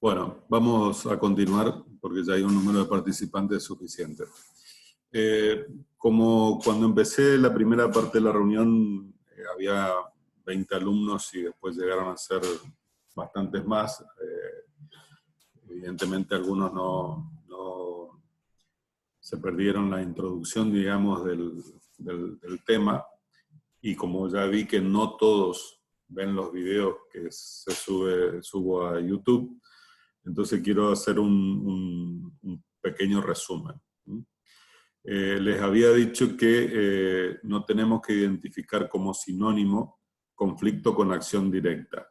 Bueno, vamos a continuar porque ya hay un número de participantes suficiente. Como cuando empecé la primera parte de la reunión había 20 alumnos y después llegaron a ser bastantes más, evidentemente algunos no se perdieron la introducción, digamos, del tema, y como ya vi que no todos ven los videos que subo a YouTube, entonces quiero hacer un pequeño resumen. Les había dicho que no tenemos que identificar como sinónimo conflicto con acción directa.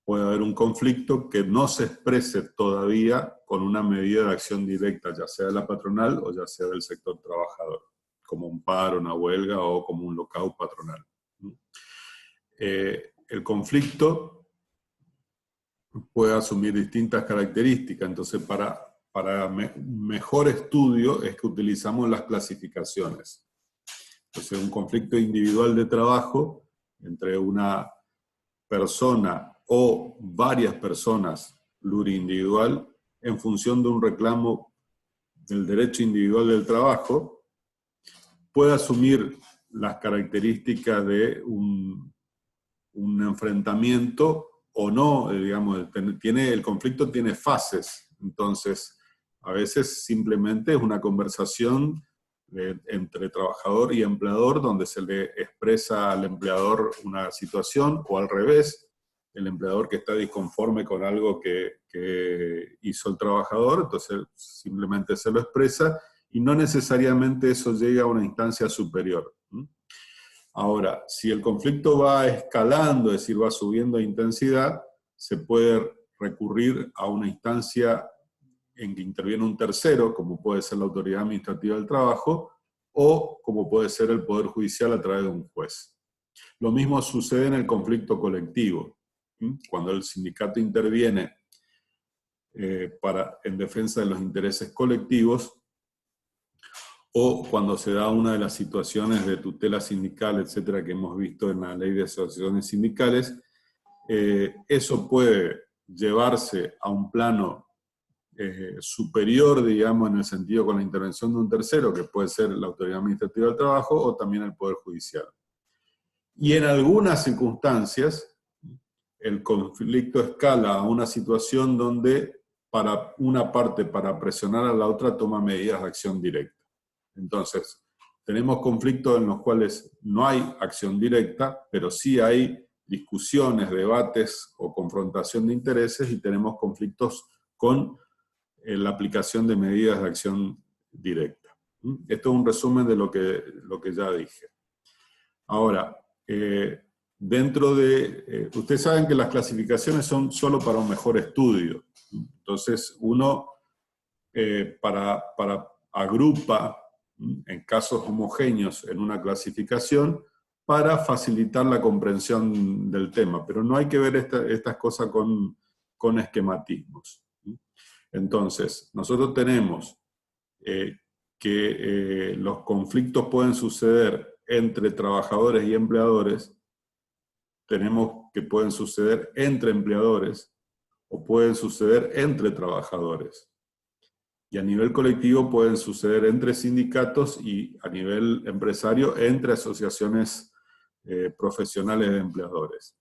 Puede haber un conflicto que no se exprese todavía con una medida de acción directa, ya sea de la patronal o ya sea del sector trabajador, como un paro, una huelga o como un lockout patronal. El conflicto puede asumir distintas características, entonces para mejor estudio es que utilizamos las clasificaciones. Entonces un conflicto individual de trabajo entre una persona o varias personas pluriindividual en función de un reclamo del derecho individual del trabajo puede asumir las características de un enfrentamiento o no, digamos, el conflicto tiene fases, entonces a veces simplemente es una conversación entre trabajador y empleador donde se le expresa al empleador una situación, o al revés, el empleador que está disconforme con algo que hizo el trabajador, entonces simplemente se lo expresa y no necesariamente eso llega a una instancia superior. Ahora, si el conflicto va escalando, es decir, va subiendo de intensidad, se puede recurrir a una instancia en que interviene un tercero, como puede ser la autoridad administrativa del trabajo, o como puede ser el Poder Judicial a través de un juez. Lo mismo sucede en el conflicto colectivo. Cuando el sindicato interviene en defensa de los intereses colectivos, o cuando se da una de las situaciones de tutela sindical, etcétera, que hemos visto en la ley de asociaciones sindicales, eso puede llevarse a un plano superior, digamos, en el sentido con la intervención de un tercero, que puede ser la autoridad administrativa del trabajo o también el Poder Judicial. Y en algunas circunstancias, el conflicto escala a una situación donde para una parte, para presionar a la otra, toma medidas de acción directa. Entonces, tenemos conflictos en los cuales no hay acción directa, pero sí hay discusiones, debates o confrontación de intereses, y tenemos conflictos con la aplicación de medidas de acción directa. Esto es un resumen de lo que ya dije. Ahora, ustedes saben que las clasificaciones son solo para un mejor estudio. Entonces, uno agrupa en casos homogéneos en una clasificación para facilitar la comprensión del tema, pero no hay que ver estas cosas con esquematismos. Entonces, nosotros tenemos que los conflictos pueden suceder entre trabajadores y empleadores, tenemos que pueden suceder entre empleadores, o pueden suceder entre trabajadores. Y a nivel colectivo pueden suceder entre sindicatos, y a nivel empresario entre asociaciones profesionales de empleadores.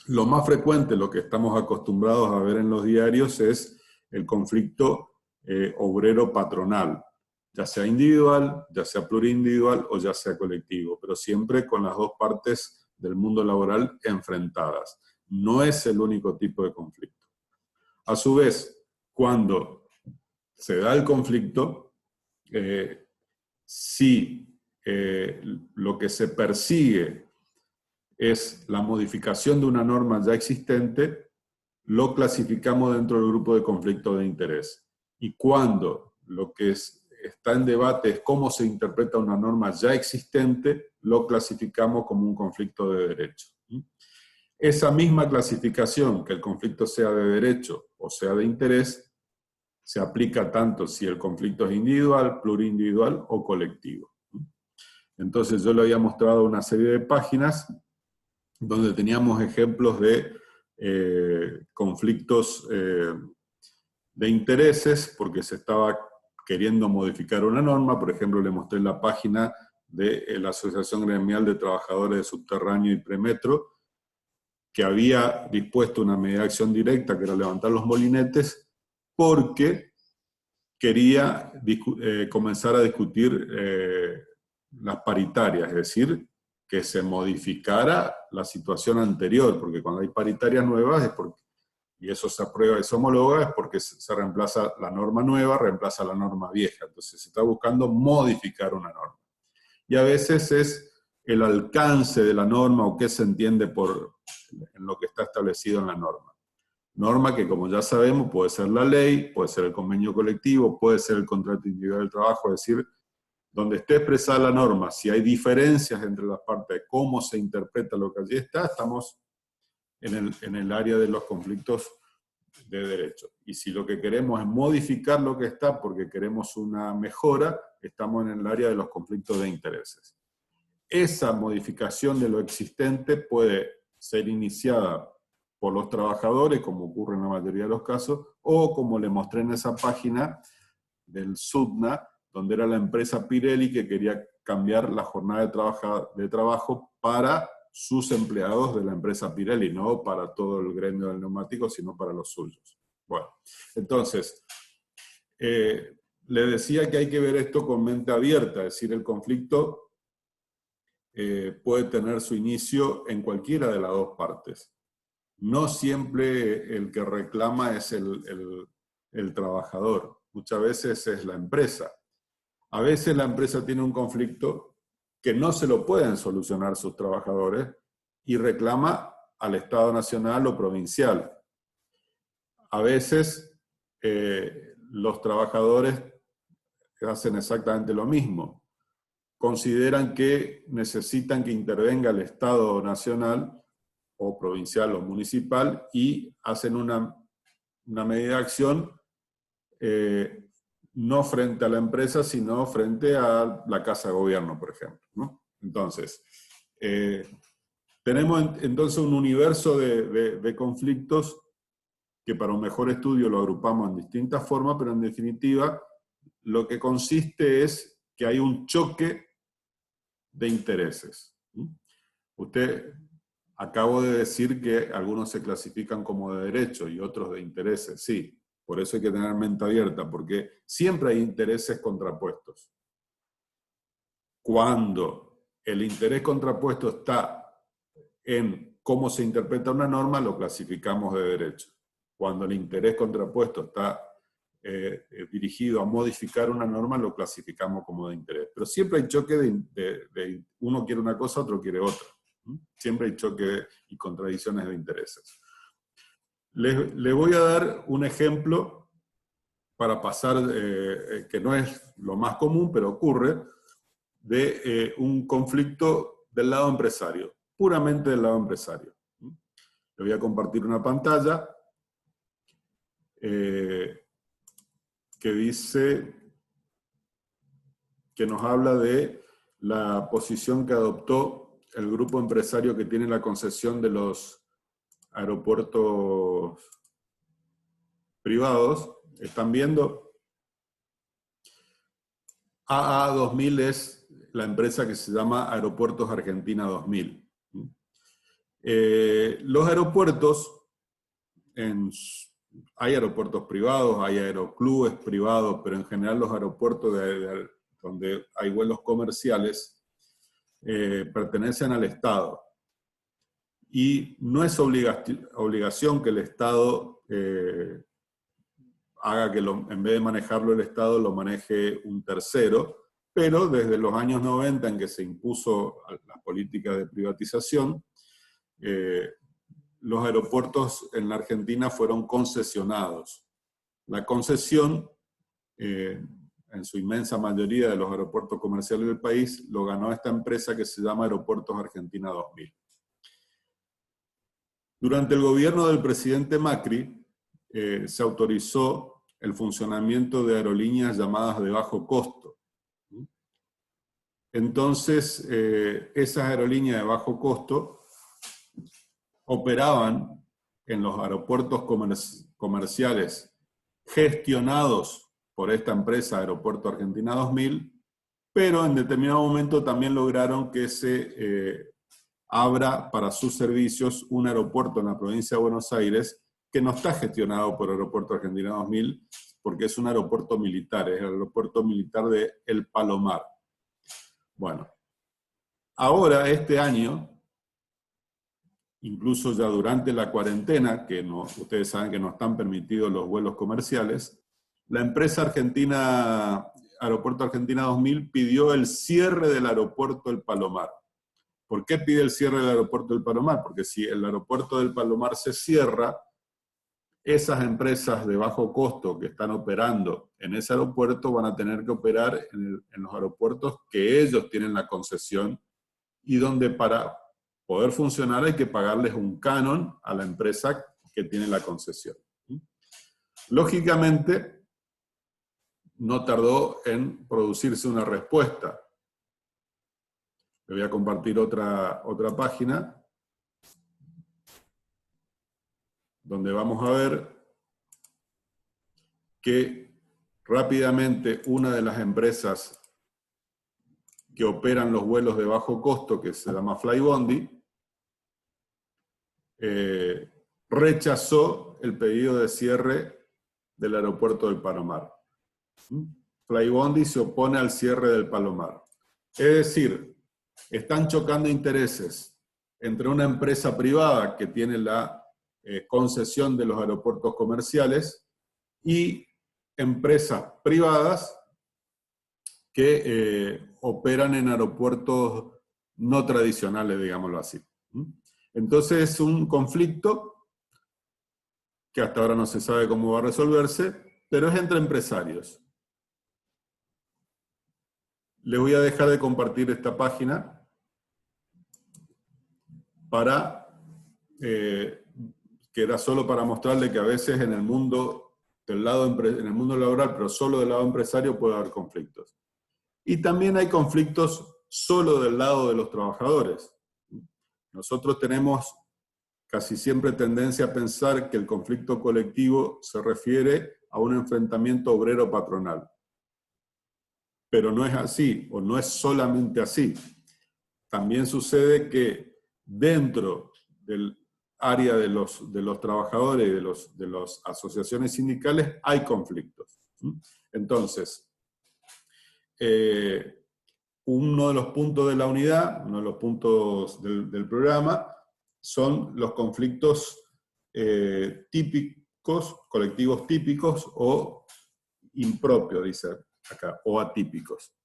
Lo más frecuente, lo que estamos acostumbrados a ver en los diarios, es el conflicto obrero-patronal, ya sea individual, ya sea plurindividual o ya sea colectivo, pero siempre con las dos partes del mundo laboral enfrentadas. No es el único tipo de conflicto. A su vez, cuando se da el conflicto, si lo que se persigue es la modificación de una norma ya existente, lo clasificamos dentro del grupo de conflicto de interés. Y cuando lo que está en debate es cómo se interpreta una norma ya existente, lo clasificamos como un conflicto de derecho. Esa misma clasificación, que el conflicto sea de derecho o sea de interés, se aplica tanto si el conflicto es individual, plurindividual o colectivo. Entonces yo le había mostrado una serie de páginas donde teníamos ejemplos de conflictos de intereses, porque se estaba queriendo modificar una norma. Por ejemplo, le mostré la página de la Asociación Gremial de Trabajadores de Subterráneo y Premetro, que había dispuesto una medida de acción directa, que era levantar los molinetes, porque quería comenzar a discutir las paritarias, es decir, que se modificara la situación anterior, porque cuando hay paritarias nuevas es porque, y eso se aprueba y se homologa, es porque se reemplaza la norma nueva, reemplaza la norma vieja. Entonces se está buscando modificar una norma. Y a veces es el alcance de la norma o qué se entiende en lo que está establecido en la norma. Norma que, como ya sabemos, puede ser la ley, puede ser el convenio colectivo, puede ser el contrato individual del trabajo, es decir, donde esté expresada la norma, si hay diferencias entre las partes de cómo se interpreta lo que allí está, estamos en el área de los conflictos de derecho. Y si lo que queremos es modificar lo que está porque queremos una mejora, estamos en el área de los conflictos de intereses. Esa modificación de lo existente puede ser iniciada por los trabajadores, como ocurre en la mayoría de los casos, o como le mostré en esa página del SUDNA, donde era la empresa Pirelli que quería cambiar la jornada de trabajo para sus empleados de la empresa Pirelli, no para todo el gremio del neumático, sino para los suyos. Bueno, entonces, le decía que hay que ver esto con mente abierta, es decir, el conflicto puede tener su inicio en cualquiera de las dos partes. No siempre el que reclama es el trabajador, muchas veces es la empresa. A veces la empresa tiene un conflicto que no se lo pueden solucionar sus trabajadores y reclama al Estado nacional o provincial. A veces los trabajadores hacen exactamente lo mismo. Consideran que necesitan que intervenga el Estado nacional o provincial o municipal y hacen una medida de acción no frente a la empresa, sino frente a la Casa de Gobierno, por ejemplo, ¿no? Entonces, tenemos entonces un universo de conflictos que para un mejor estudio lo agrupamos en distintas formas, pero en definitiva lo que consiste es que hay un choque de intereses. Usted, acabo de decir que algunos se clasifican como de derecho y otros de intereses, sí. Por eso hay que tener mente abierta, porque siempre hay intereses contrapuestos. Cuando el interés contrapuesto está en cómo se interpreta una norma, lo clasificamos de derecho. Cuando el interés contrapuesto está dirigido a modificar una norma, lo clasificamos como de interés. Pero siempre hay choque de uno quiere una cosa, otro quiere otra. Siempre hay choque y contradicciones de intereses. Le voy a dar un ejemplo para pasar, que no es lo más común, pero ocurre, de un conflicto del lado empresario, puramente del lado empresario. Le voy a compartir una pantalla que dice, que nos habla de la posición que adoptó el grupo empresario que tiene la concesión de los aeropuertos privados. ¿Están viendo? AA2000 es la empresa que se llama Aeropuertos Argentina 2000. Los aeropuertos, hay aeropuertos privados, hay aeroclubes privados, pero en general los aeropuertos donde hay vuelos comerciales pertenecen al Estado. Y no es obligación que el Estado haga que en vez de manejarlo el Estado, lo maneje un tercero, pero desde los años 90 en que se impuso las políticas de privatización, los aeropuertos en la Argentina fueron concesionados. La concesión, en su inmensa mayoría de los aeropuertos comerciales del país, lo ganó esta empresa que se llama Aeropuertos Argentina 2000. Durante el gobierno del presidente Macri, se autorizó el funcionamiento de aerolíneas llamadas de bajo costo. Entonces, esas aerolíneas de bajo costo operaban en los aeropuertos comerciales gestionados por esta empresa Aeropuerto Argentina 2000, pero en determinado momento también lograron que se abra para sus servicios un aeropuerto en la provincia de Buenos Aires que no está gestionado por Aeropuerto Argentina 2000, porque es un aeropuerto militar, es el aeropuerto militar de El Palomar. Bueno, ahora este año, incluso ya durante la cuarentena, que no, ustedes saben que no están permitidos los vuelos comerciales, la empresa argentina, Aeropuerto Argentina 2000, pidió el cierre del aeropuerto del Palomar. ¿Por qué pide el cierre del aeropuerto del Palomar? Porque si el aeropuerto del Palomar se cierra, esas empresas de bajo costo que están operando en ese aeropuerto van a tener que operar en los aeropuertos que ellos tienen la concesión y donde para poder funcionar hay que pagarles un canon a la empresa que tiene la concesión. Lógicamente, no tardó en producirse una respuesta. Le voy a compartir otra página donde vamos a ver que rápidamente una de las empresas que operan los vuelos de bajo costo, que se llama Flybondi, rechazó el pedido de cierre del aeropuerto del Palomar. Flybondi se opone al cierre del Palomar. Es decir, están chocando intereses entre una empresa privada que tiene la concesión de los aeropuertos comerciales y empresas privadas que operan en aeropuertos no tradicionales, digámoslo así. Entonces es un conflicto que hasta ahora no se sabe cómo va a resolverse, pero es entre empresarios. Les voy a dejar de compartir esta página para, que era solo para mostrarle que a veces en el mundo en el mundo laboral, pero solo del lado empresario puede haber conflictos. Y también hay conflictos solo del lado de los trabajadores. Nosotros tenemos casi siempre tendencia a pensar que el conflicto colectivo se refiere a un enfrentamiento obrero-patronal. Pero no es así, o no es solamente así. También sucede que dentro del área de los trabajadores y de las asociaciones sindicales hay conflictos. Entonces, uno de los puntos de la unidad, uno de los puntos del programa, son los conflictos típicos, colectivos típicos o impropios, dice acá, o atípicos.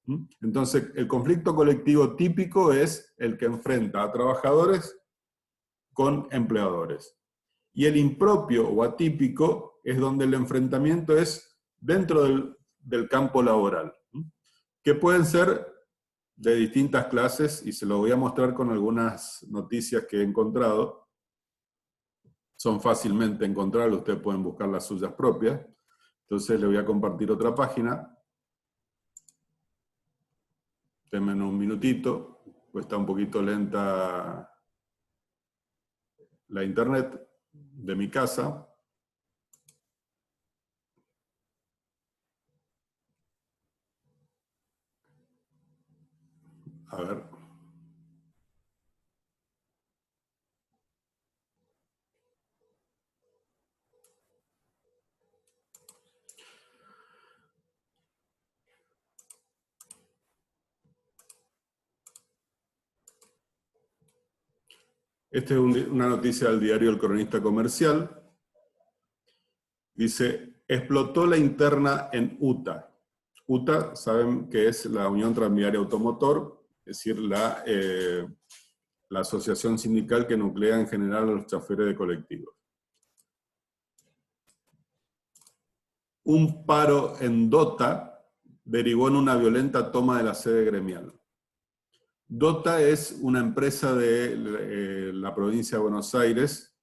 Entonces, el conflicto colectivo típico es el que enfrenta a trabajadores con empleadores. Y el impropio o atípico es donde el enfrentamiento es dentro del campo laboral, que pueden ser de distintas clases, y se lo voy a mostrar con algunas noticias que he encontrado. Son fácilmente encontrables, ustedes pueden buscar las suyas propias. Entonces le voy a compartir otra página. Denme un minutito, pues está un poquito lenta la internet de mi casa. A ver. Esta es una noticia del diario El Cronista Comercial. Dice, explotó la interna en UTA. UTA, saben que es la Unión Tranviaria Automotor, es decir, la asociación sindical que nuclea en general a los choferes de colectivos. Un paro en Dota derivó en una violenta toma de la sede gremial. Dota es una empresa de la provincia de Buenos Aires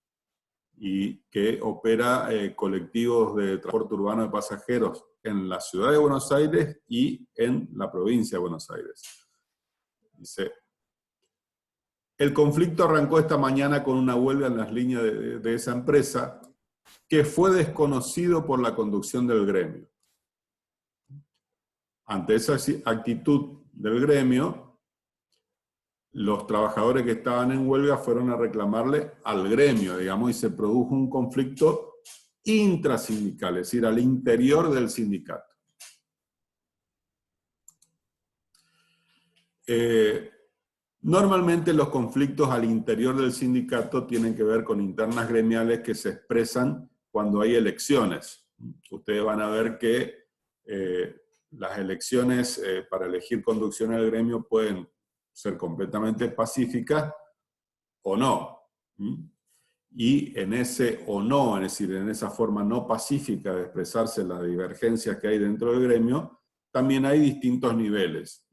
y que opera colectivos de transporte urbano de pasajeros en la ciudad de Buenos Aires y en la provincia de Buenos Aires. Dice, El conflicto arrancó esta mañana con una huelga en las líneas de esa empresa que fue desconocido por la conducción del gremio. Ante esa actitud del gremio, los trabajadores que estaban en huelga fueron a reclamarle al gremio, digamos, y se produjo un conflicto intrasindical, es decir, al interior del sindicato. Normalmente los conflictos al interior del sindicato tienen que ver con internas gremiales que se expresan cuando hay elecciones. Ustedes van a ver que las elecciones para elegir conducción del gremio pueden ser completamente pacíficas o no. Y en ese o no, es decir, en esa forma no pacífica de expresarse las divergencias que hay dentro del gremio, también hay distintos niveles.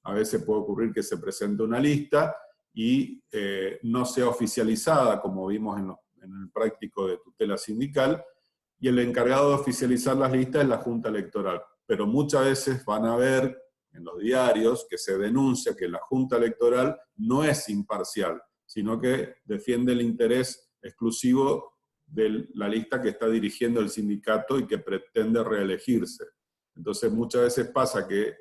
A veces puede ocurrir que se presente una lista y no sea oficializada, como vimos en el práctico de tutela sindical, y el encargado de oficializar las listas es la Junta Electoral. Pero muchas veces van a ver en los diarios que se denuncia que la Junta Electoral no es imparcial, sino que defiende el interés exclusivo de la lista que está dirigiendo el sindicato y que pretende reelegirse. Entonces muchas veces pasa que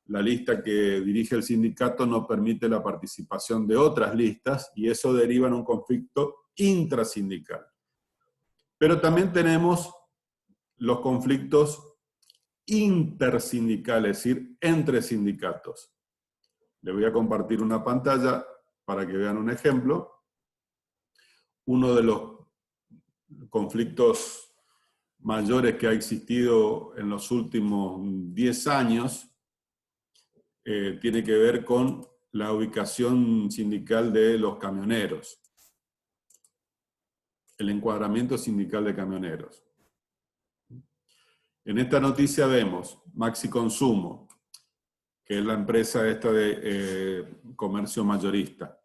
la lista que dirige el sindicato no permite la participación de otras listas y eso deriva en un conflicto intrasindical. Pero también tenemos los conflictos intersindicales, es decir, entre sindicatos. Les voy a compartir una pantalla para que vean un ejemplo. Uno de los conflictos mayores que ha existido en los últimos 10 años tiene que ver con la ubicación sindical de los camioneros. El encuadramiento sindical de camioneros. En esta noticia vemos Maxi Consumo, que es la empresa esta de comercio mayorista.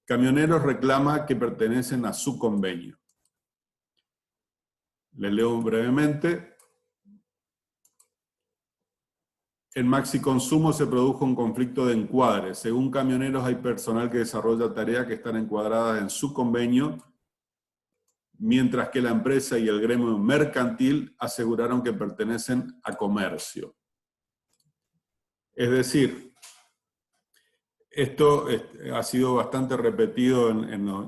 Camioneros reclama que pertenecen a su convenio. Les leo brevemente. En Maxi Consumo se produjo un conflicto de encuadre. Según camioneros, hay personal que desarrolla tareas que están encuadradas en su convenio, mientras que la empresa y el gremio mercantil aseguraron que pertenecen a comercio. Es decir, esto ha sido bastante repetido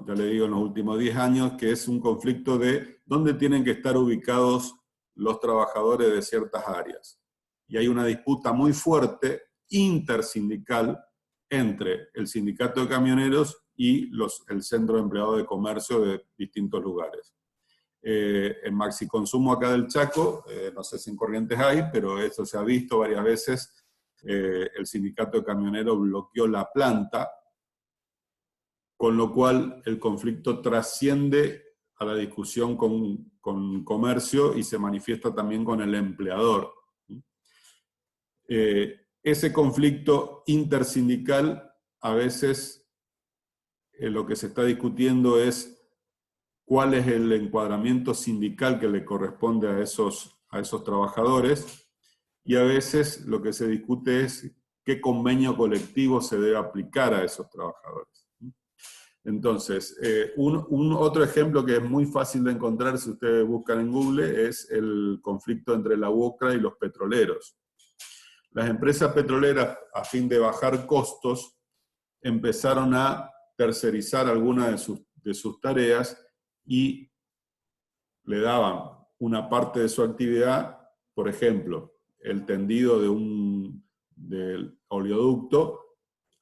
ya le digo, en los últimos 10 años, que es un conflicto de dónde tienen que estar ubicados los trabajadores de ciertas áreas. Y hay una disputa muy fuerte intersindical entre el sindicato de camioneros y el centro de empleados de comercio de distintos lugares. En Maxi Consumo acá del Chaco, no sé si en Corrientes hay, pero eso se ha visto varias veces. El sindicato de camioneros bloqueó la planta, con lo cual el conflicto trasciende a la discusión con comercio y se manifiesta también con el empleador. Ese conflicto intersindical, a veces lo que se está discutiendo es cuál es el encuadramiento sindical que le corresponde a esos trabajadores, y a veces lo que se discute es qué convenio colectivo se debe aplicar a esos trabajadores. Entonces, otro ejemplo que es muy fácil de encontrar si ustedes buscan en Google es el conflicto entre la UOCRA y los petroleros. Las empresas petroleras, a fin de bajar costos, empezaron a tercerizar algunas de sus tareas y le daban una parte de su actividad, por ejemplo, el tendido del oleoducto,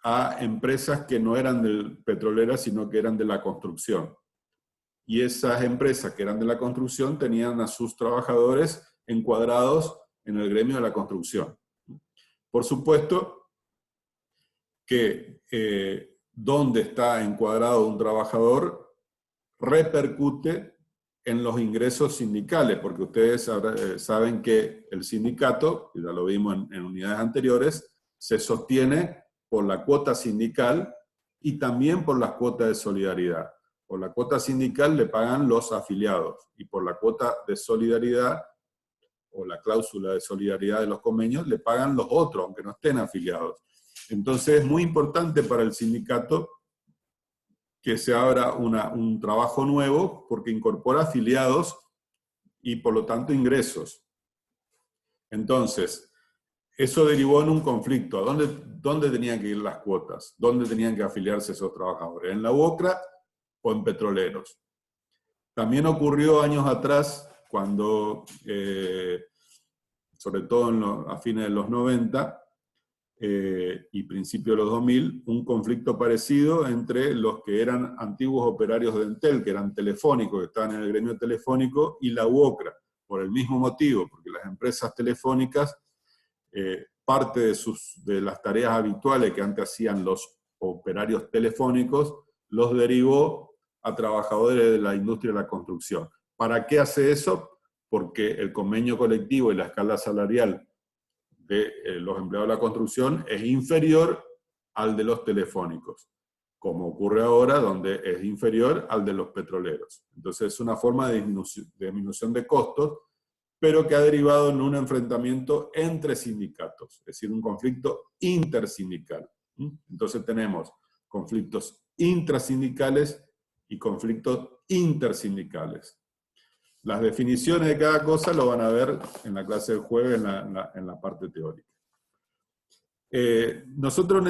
a empresas que no eran petroleras, sino que eran de la construcción. Y esas empresas que eran de la construcción tenían a sus trabajadores encuadrados en el gremio de la construcción. Por supuesto que donde está encuadrado un trabajador repercute en los ingresos sindicales, porque ustedes saben que el sindicato, ya lo vimos en unidades anteriores, se sostiene por la cuota sindical y también por las cuotas de solidaridad. Por la cuota sindical le pagan los afiliados y por la cuota de solidaridad o la cláusula de solidaridad de los convenios le pagan los otros, aunque no estén afiliados. Entonces es muy importante para el sindicato que se abra un trabajo nuevo porque incorpora afiliados y por lo tanto ingresos. Entonces, eso derivó en un conflicto. ¿A dónde tenían que ir las cuotas? ¿Dónde tenían que afiliarse esos trabajadores? ¿En la UOCRA o en petroleros? También ocurrió años atrás, cuando, sobre todo a fines de los 90 y principios de los 2000, un conflicto parecido entre los que eran antiguos operarios de Entel, que eran telefónicos, que estaban en el gremio telefónico, y la UOCRA, por el mismo motivo, porque las empresas telefónicas, parte de las tareas habituales que antes hacían los operarios telefónicos, los derivó a trabajadores de la industria de la construcción. ¿Para qué hace eso? Porque el convenio colectivo y la escala salarial de los empleados de la construcción es inferior al de los telefónicos, como ocurre ahora, donde es inferior al de los petroleros. Entonces es una forma de disminución de costos, pero que ha derivado en un enfrentamiento entre sindicatos, es decir, un conflicto intersindical. Entonces tenemos conflictos intrasindicales y conflictos intersindicales. Las definiciones de cada cosa lo van a ver en la clase del jueves, en la parte teórica. Nosotros,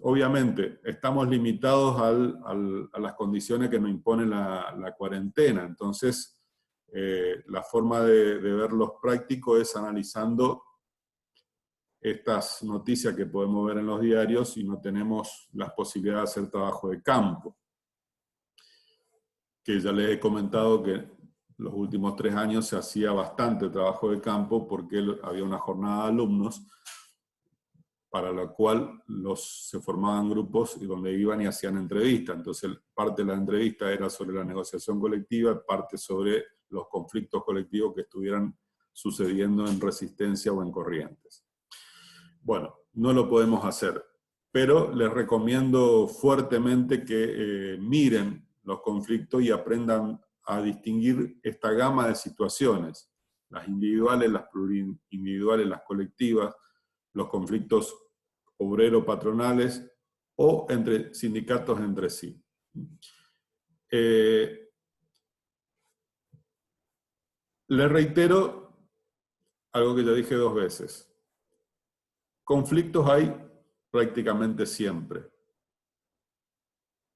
obviamente, estamos limitados a las condiciones que nos impone la cuarentena. Entonces, la forma de verlos prácticos es analizando estas noticias que podemos ver en los diarios y no tenemos las posibilidades de hacer trabajo de campo. Que ya les he comentado que los últimos 3 años se hacía bastante trabajo de campo porque había una jornada de alumnos para la cual se formaban grupos y donde iban y hacían entrevistas. Entonces, parte de la entrevista era sobre la negociación colectiva, parte sobre los conflictos colectivos que estuvieran sucediendo en Resistencia o en Corrientes. Bueno, no lo podemos hacer, pero les recomiendo fuertemente que miren los conflictos y aprendan a distinguir esta gama de situaciones, las individuales, las plurindividuales, las colectivas, los conflictos obrero-patronales o entre sindicatos entre sí. Le reitero algo que ya dije 2 veces. Conflictos hay prácticamente siempre,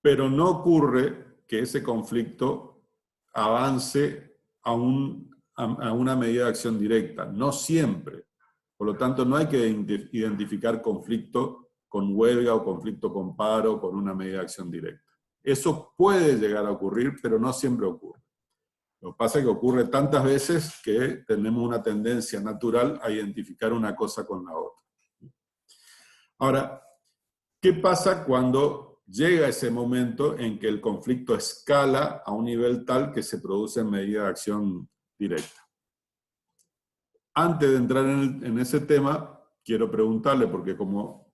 pero no ocurre que ese conflicto avance a una medida de acción directa, no siempre. Por lo tanto, no hay que identificar conflicto con huelga o conflicto con paro con una medida de acción directa. Eso puede llegar a ocurrir, pero no siempre ocurre. Lo que pasa es que ocurre tantas veces que tenemos una tendencia natural a identificar una cosa con la otra. Ahora, ¿qué pasa cuando llega ese momento en que el conflicto escala a un nivel tal que se produce medida de acción directa? Antes de entrar en ese tema, quiero preguntarle, porque como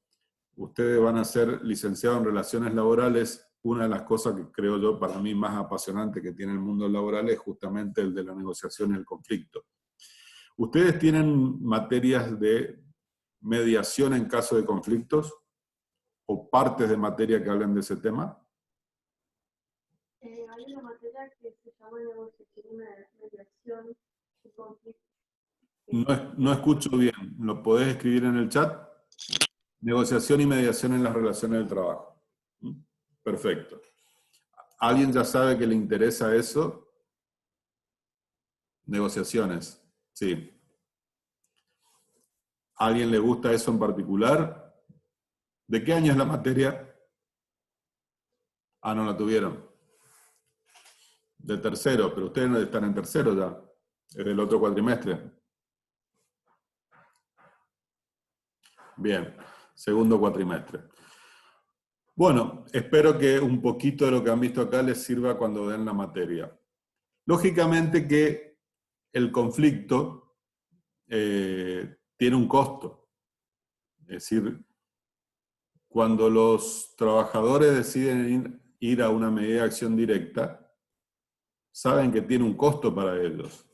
ustedes van a ser licenciados en Relaciones Laborales, una de las cosas que creo yo para mí más apasionante que tiene el mundo laboral es justamente el de la negociación y el conflicto. ¿Ustedes tienen materias de mediación en caso de conflictos? ¿O partes de materia que hablen de ese tema? Hay una materia que se llama negociación y mediación y conflicto. No escucho bien. ¿Lo podés escribir en el chat? Negociación y mediación en las relaciones del trabajo. Perfecto. ¿Alguien ya sabe que le interesa eso? Negociaciones. Sí. ¿A alguien le gusta eso en particular? ¿De qué año es la materia? Ah, no la tuvieron. De tercero, pero ustedes no están en tercero ya. Es del otro cuatrimestre. Bien, segundo cuatrimestre. Bueno, espero que un poquito de lo que han visto acá les sirva cuando den la materia. Lógicamente que el conflicto tiene un costo. Es decir, cuando los trabajadores deciden ir a una medida de acción directa, saben que tiene un costo para ellos.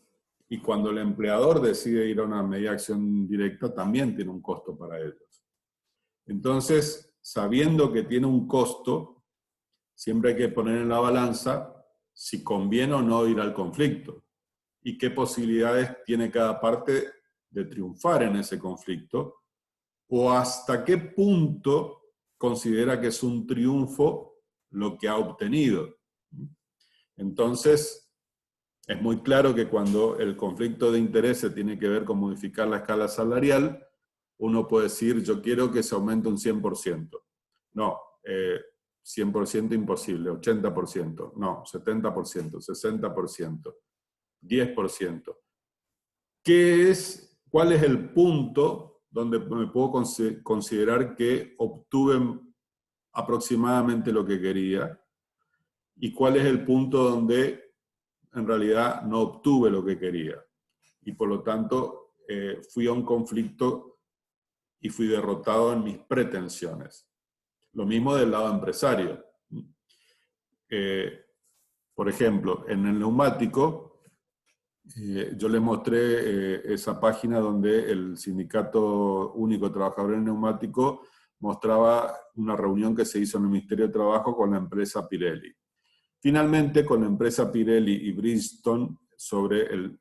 Y cuando el empleador decide ir a una medida de acción directa, también tiene un costo para ellos. Entonces, sabiendo que tiene un costo, siempre hay que poner en la balanza si conviene o no ir al conflicto y qué posibilidades tiene cada parte de triunfar en ese conflicto, o hasta qué punto considera que es un triunfo lo que ha obtenido. Entonces, es muy claro que cuando el conflicto de intereses tiene que ver con modificar la escala salarial, uno puede decir, yo quiero que se aumente un 100%. No, 100% imposible, 80%, no, 70%, 60%, 10%. ¿Cuál es el punto donde me puedo considerar que obtuve aproximadamente lo que quería? ¿Y cuál es el punto donde en realidad no obtuve lo que quería? Y por lo tanto fui a un conflicto y fui derrotado en mis pretensiones. Lo mismo del lado empresario. Por ejemplo, en el neumático, yo les mostré esa página donde el Sindicato Único de Trabajadores del Neumático mostraba una reunión que se hizo en el Ministerio de Trabajo con la empresa Pirelli. Finalmente, con la empresa Pirelli y Bridgestone,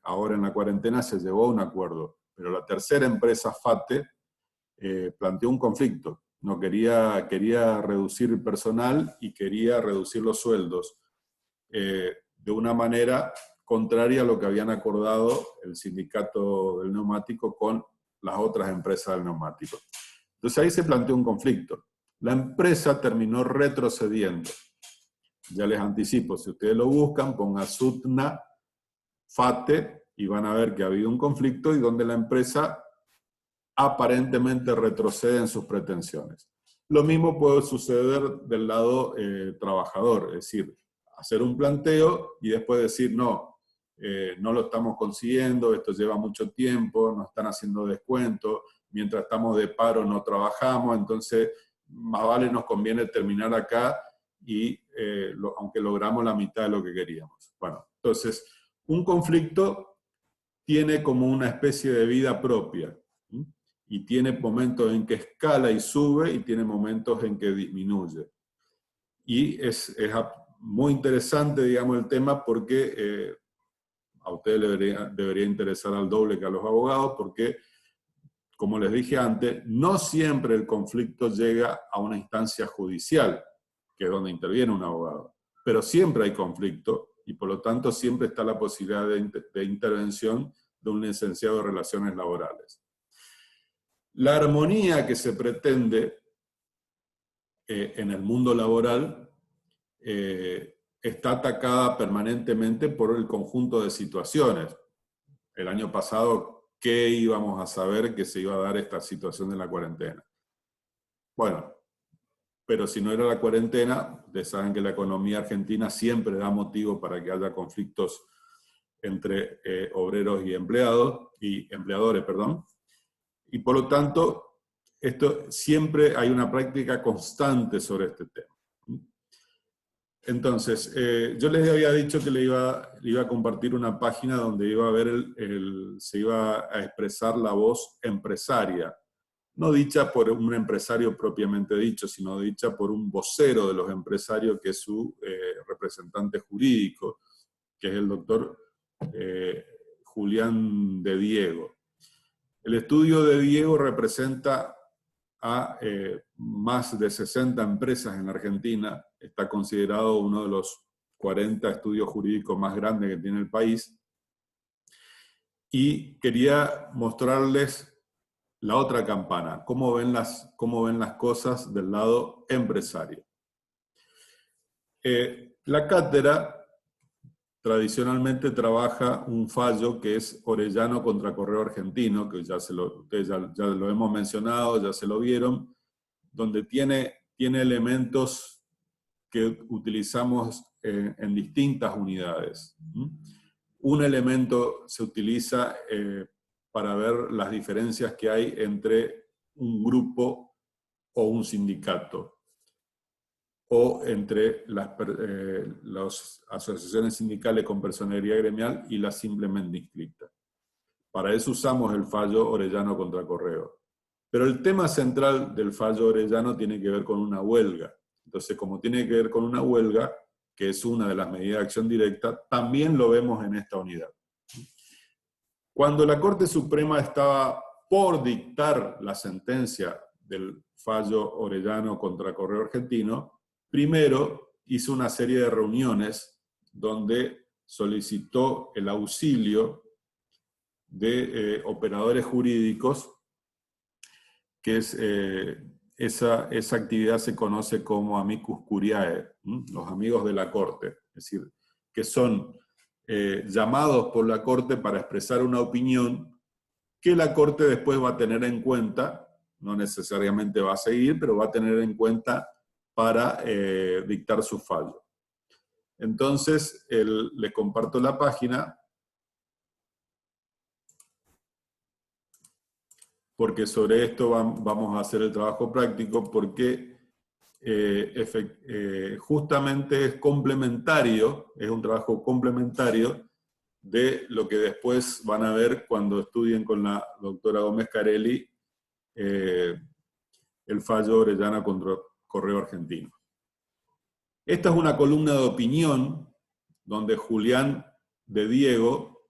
ahora en la cuarentena, se llegó a un acuerdo. Pero la tercera empresa, FATE, planteó un conflicto. No quería reducir el personal y quería reducir los sueldos de una manera contraria a lo que habían acordado el sindicato del neumático con las otras empresas del neumático. Entonces ahí se planteó un conflicto. La empresa terminó retrocediendo. Ya les anticipo, si ustedes lo buscan, pongan Sutna, FATE, y van a ver que ha habido un conflicto y donde la empresa aparentemente retrocede en sus pretensiones. Lo mismo puede suceder del lado trabajador, es decir, hacer un planteo y después decir, no, no lo estamos consiguiendo, esto lleva mucho tiempo, nos están haciendo descuentos, mientras estamos de paro no trabajamos, entonces más vale nos conviene terminar acá y aunque logramos la mitad de lo que queríamos. Bueno, entonces, un conflicto tiene como una especie de vida propia, ¿sí? Y tiene momentos en que escala y sube y tiene momentos en que disminuye. Y es muy interesante, digamos, el tema porque a ustedes les debería interesar al doble que a los abogados, porque, como les dije antes, no siempre el conflicto llega a una instancia judicial, que es donde interviene un abogado. Pero siempre hay conflicto y por lo tanto siempre está la posibilidad de intervención de un licenciado de Relaciones Laborales. La armonía que se pretende en el mundo laboral está atacada permanentemente por el conjunto de situaciones. El año pasado, ¿qué íbamos a saber que se iba a dar esta situación de la cuarentena? Bueno, pero si no era la cuarentena, ustedes saben que la economía argentina siempre da motivo para que haya conflictos entre obreros y empleadores, perdón. Y por lo tanto, siempre hay una práctica constante sobre este tema. Entonces, yo les había dicho que le iba a compartir una página donde iba a ver se iba a expresar la voz empresaria, no dicha por un empresario propiamente dicho, sino dicha por un vocero de los empresarios que es su representante jurídico, que es el doctor Julián de Diego. El estudio de Diego representa a más de 60 empresas en Argentina, está considerado uno de los 40 estudios jurídicos más grandes que tiene el país, y quería mostrarles la otra campana, cómo ven las cosas del lado empresario. La cátedra tradicionalmente trabaja un fallo que es Orellano contra Correo Argentino, que ustedes ya lo hemos mencionado, ya se lo vieron, donde tiene elementos que utilizamos en distintas unidades. Un elemento se utiliza para ver las diferencias que hay entre un grupo o un sindicato, o entre las asociaciones sindicales con personería gremial y las simplemente inscritas. Para eso usamos el fallo Orellano contra Correo. Pero el tema central del fallo Orellano tiene que ver con una huelga. Entonces, como tiene que ver con una huelga, que es una de las medidas de acción directa, también lo vemos en esta unidad. Cuando la Corte Suprema estaba por dictar la sentencia del fallo Orellano contra Correo Argentino, primero hizo una serie de reuniones donde solicitó el auxilio de operadores jurídicos, que es, esa actividad se conoce como amicus curiae, los amigos de la Corte, es decir, que son llamados por la Corte para expresar una opinión que la Corte después va a tener en cuenta, no necesariamente va a seguir, pero va a tener en cuenta para dictar su fallo. Entonces, les comparto la página, porque sobre esto vamos a hacer el trabajo práctico, porque justamente es complementario, es un trabajo complementario de lo que después van a ver cuando estudien con la doctora Gómez Carelli el fallo Orellana contra Correo Argentino. Esta es una columna de opinión donde Julián de Diego,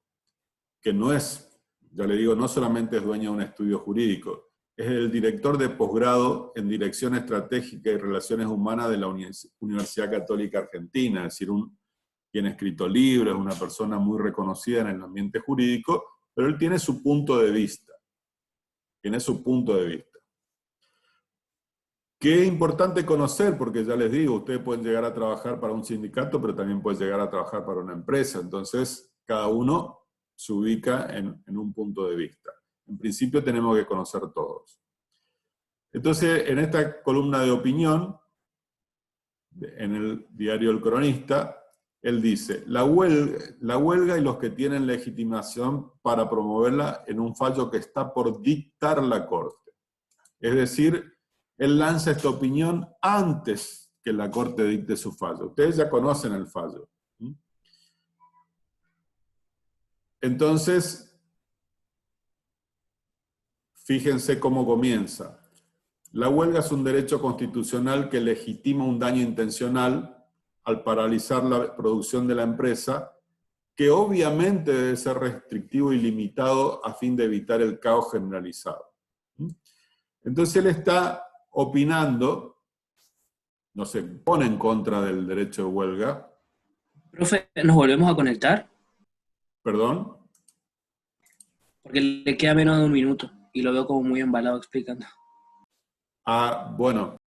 que no es, ya le digo, no solamente es dueño de un estudio jurídico, es el director de posgrado en Dirección Estratégica y Relaciones Humanas de la Universidad Católica Argentina, es decir, quien ha escrito libros, es una persona muy reconocida en el ambiente jurídico, pero él tiene su punto de vista. Tiene su punto de vista. Que es importante conocer, porque ya les digo, ustedes pueden llegar a trabajar para un sindicato, pero también pueden llegar a trabajar para una empresa. Entonces, cada uno se ubica en un punto de vista. En principio tenemos que conocer todos. Entonces, en esta columna de opinión, en el diario El Cronista, él dice, la huelga y los que tienen legitimación para promoverla en un fallo que está por dictar la Corte. Es decir, él lanza esta opinión antes que la Corte dicte su fallo. Ustedes ya conocen el fallo. Entonces, fíjense cómo comienza. La huelga es un derecho constitucional que legitima un daño intencional al paralizar la producción de la empresa, que obviamente debe ser restrictivo y limitado a fin de evitar el caos generalizado. Entonces él está opinando, no se pone en contra del derecho de huelga. Profe, ¿nos volvemos a conectar? ¿Perdón? Porque le queda menos de un minuto y lo veo como muy embalado explicando. Ah, bueno,